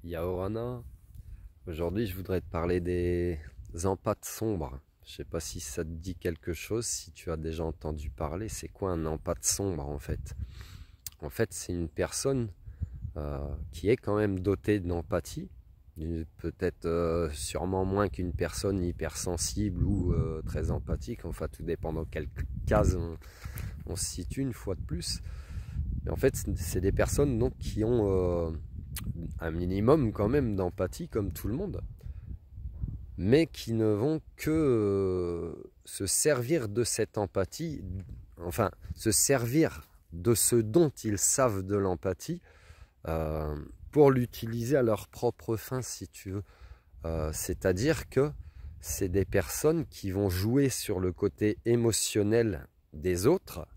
Yaorana, aujourd'hui je voudrais te parler des empâtes sombres. Je sais pas si ça te dit quelque chose, si tu as déjà entendu parler. C'est quoi un empâte sombre en fait? En fait, c'est une personne qui est quand même dotée d'empathie, peut-être sûrement moins qu'une personne hypersensible ou très empathique. Enfin, tout dépend dans quelle case on se situe une fois de plus. Mais en fait, c'est des personnes donc qui ont un minimum quand même d'empathie comme tout le monde, mais qui ne vont que se servir de cette empathie, enfin se servir de ce dont ils savent de l'empathie euh, pour l'utiliser à leur propre fin, si tu veux. C'est-à-dire que c'est des personnes qui vont jouer sur le côté émotionnel des autres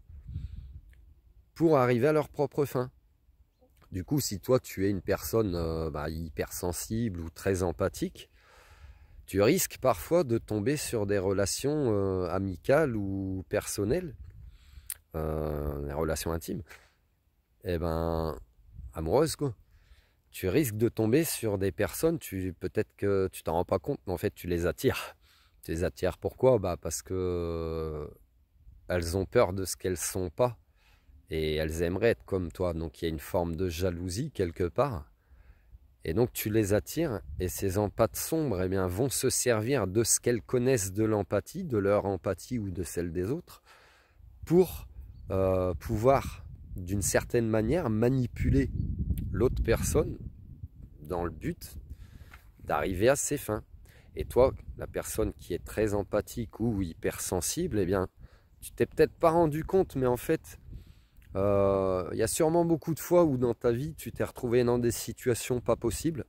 pour arriver à leur propre fin. Du coup, si toi tu es une personne hypersensible ou très empathique, tu risques parfois de tomber sur des relations amicales ou personnelles, des relations intimes, et ben amoureuses quoi. Tu risques de tomber sur des personnes, peut-être que tu t'en rends pas compte, mais en fait tu les attires. Tu les attires pourquoi? Parce que elles ont peur de ce qu'elles sont pas et elles aimeraient être comme toi. Donc il y a une forme de jalousie quelque part. Et donc tu les attires et ces empâtes sombres eh bien, vont se servir de ce qu'elles connaissent de l'empathie, de leur empathie ou de celle des autres, pour pouvoir d'une certaine manière manipuler l'autre personne dans le but d'arriver à ses fins. Et toi, la personne qui est très empathique ou hypersensible, eh bien, tu t'es peut-être pas rendu compte, mais en fait, y a sûrement beaucoup de fois où dans ta vie, tu t'es retrouvé dans des situations pas possibles.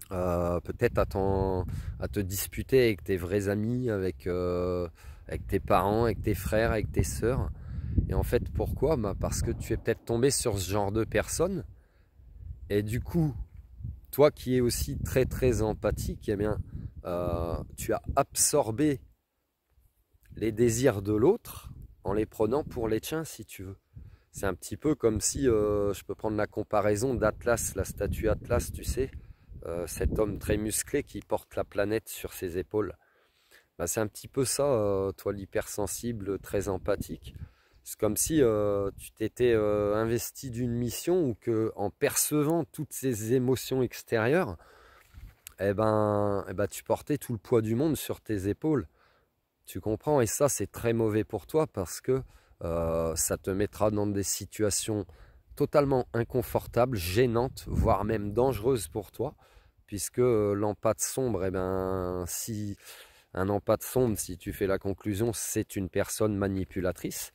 Peut-être à te disputer avec tes vrais amis, avec tes parents, avec tes frères, avec tes sœurs. Et en fait, pourquoi? Parce que tu es peut-être tombé sur ce genre de personnes. Et du coup, toi qui es aussi très très empathique, eh bien, tu as absorbé les désirs de l'autre en les prenant pour les tiens, si tu veux. C'est un petit peu comme si, je peux prendre la comparaison d'Atlas, la statue Atlas, tu sais, cet homme très musclé qui porte la planète sur ses épaules. C'est un petit peu ça, toi l'hypersensible, très empathique. C'est comme si tu t'étais investi d'une mission ou que en percevant toutes ces émotions extérieures, tu portais tout le poids du monde sur tes épaules. Tu comprends? Et ça, c'est très mauvais pour toi parce que ça te mettra dans des situations totalement inconfortables, gênantes, voire même dangereuses pour toi, puisque l'empâte sombre, si un empâte sombre, si tu fais la conclusion, c'est une personne manipulatrice.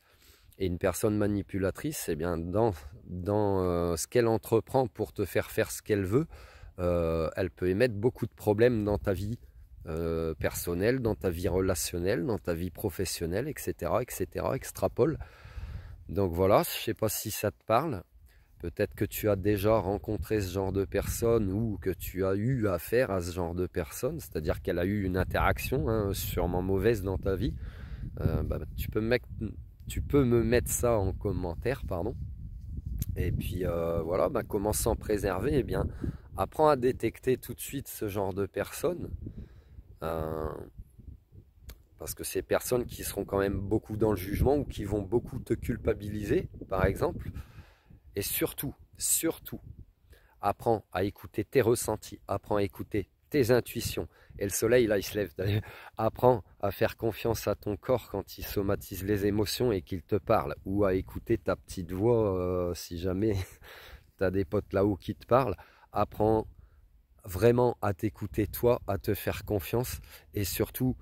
Et une personne manipulatrice, dans ce qu'elle entreprend pour te faire faire ce qu'elle veut, elle peut émettre beaucoup de problèmes dans ta vie personnelle, dans ta vie relationnelle, dans ta vie professionnelle, etc., etc., extrapole. Donc voilà, je ne sais pas si ça te parle. Peut-être que tu as déjà rencontré ce genre de personne ou que tu as eu affaire à ce genre de personne, c'est-à-dire qu'elle a eu une interaction sûrement mauvaise dans ta vie. Tu peux me mettre ça en commentaire, pardon. Et puis voilà, comment s'en préserver? Eh bien, apprends à détecter tout de suite ce genre de personnes. Euh, Parce que ces personnes qui seront quand même beaucoup dans le jugement ou qui vont beaucoup te culpabiliser, par exemple. Et surtout, apprends à écouter tes ressentis, apprends à écouter tes intuitions. Et le soleil, là, il se lève. Apprends à faire confiance à ton corps quand il somatise les émotions et qu'il te parle. Ou à écouter ta petite voix si jamais tu as des potes là-haut qui te parlent. Apprends vraiment à t'écouter toi, à te faire confiance et surtout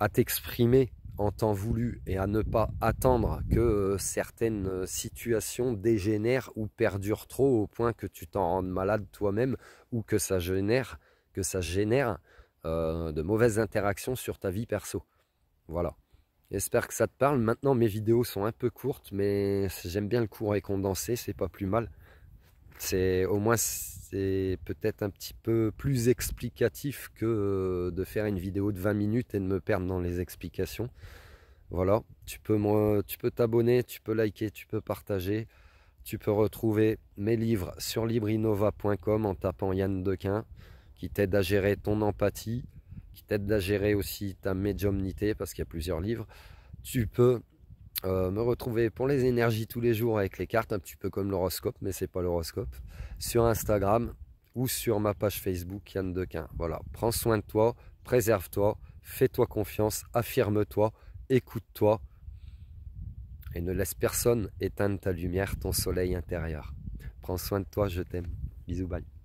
à t'exprimer en temps voulu et à ne pas attendre que certaines situations dégénèrent ou perdurent trop au point que tu t'en rendes malade toi-même ou que ça génère de mauvaises interactions sur ta vie perso. Voilà. J'espère que ça te parle. Maintenant, mes vidéos sont un peu courtes, mais j'aime bien le court et condensé, c'est pas plus mal. C'est peut-être un petit peu plus explicatif que de faire une vidéo de 20 minutes et de me perdre dans les explications. Voilà, tu peux t'abonner, tu peux liker, tu peux partager, Tu peux retrouver mes livres sur libreinnova.com en tapant Yann Dequin, qui t'aide à gérer ton empathie, qui t'aide à gérer aussi ta médiumnité, parce qu'il y a plusieurs livres. Tu peux me retrouver pour les énergies tous les jours avec les cartes, un petit peu comme l'horoscope, mais c'est pas l'horoscope, sur Instagram ou sur ma page Facebook Yann Dequin. Voilà, prends soin de toi, préserve-toi, fais-toi confiance, affirme-toi, écoute-toi et ne laisse personne éteindre ta lumière, ton soleil intérieur. Prends soin de toi, je t'aime. Bisous, bye.